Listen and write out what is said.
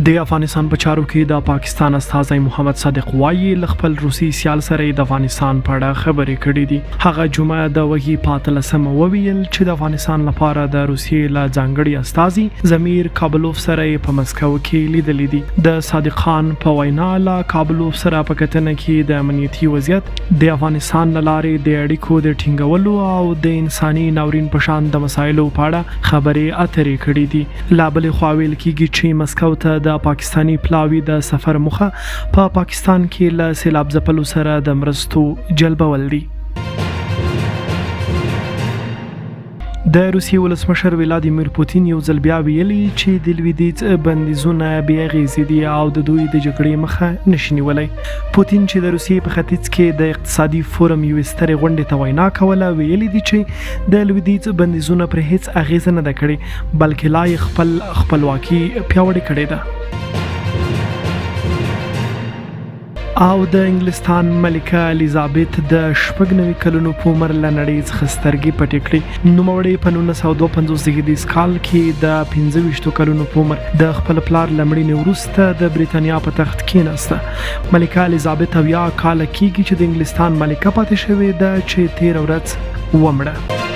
د افغانستان په چارو کې د پاکستان استازی محمد صادق وایي ل خپل روسي سیال سره د افغانستان په اړه خبرې کړې دي. هغه جمعه د وحي پاتلسم وویل چې د افغانستان لپاره د روسي له ځانګړي استازي زمیر کابلوف سره په مسکو کې لیدلې دي. د صادق خان په وینا له کابلوف سره په کتنه کې د امنیتي وضعیت د افغانستان لارې د اړیکو د ټینګولو او د انساني ناورین په شان د مسایلو په اړه خبرې اترې کړې دي. لا بل خو ویل کېږي چې مسکو ته د پاکستانی پلاوی د سفر مخه په پاکستان کې له سیلاب ځپلو سره د مرستو جلبول دي. د روسیې ولسمشر ولادیمیر پوتین یو ځل بیا ویلي چې د لویدیځ بندیزونه بې اغېزې دي او د دوی د جګړې مخه نشي نیولی. پوتین چې د روسیې په ختیځ کې د اقتصادي فورم یوې سترې غونډې ته وینا کوله ویلي دي چې د لویدیځ بندیزونه پر هیڅ اغېزه نه ده کړې بلکې لا یې خپلواکي پیاوړې کړې ده. او د انګلستان ملکه الیزابت د 96 کلونو په عمر له نړۍ څخه سترګې پټې کړې. نوموړې په 1952 کال کې د 25 کلونو په عمر د خپل پلار له مړینې وروسته د بریتانیا په تخت کېناسته. ملکه الیزابت 70 کاله کېږي چې د انګلستان ملکه پاتې شوې ده چې 13 ورځ ومړه.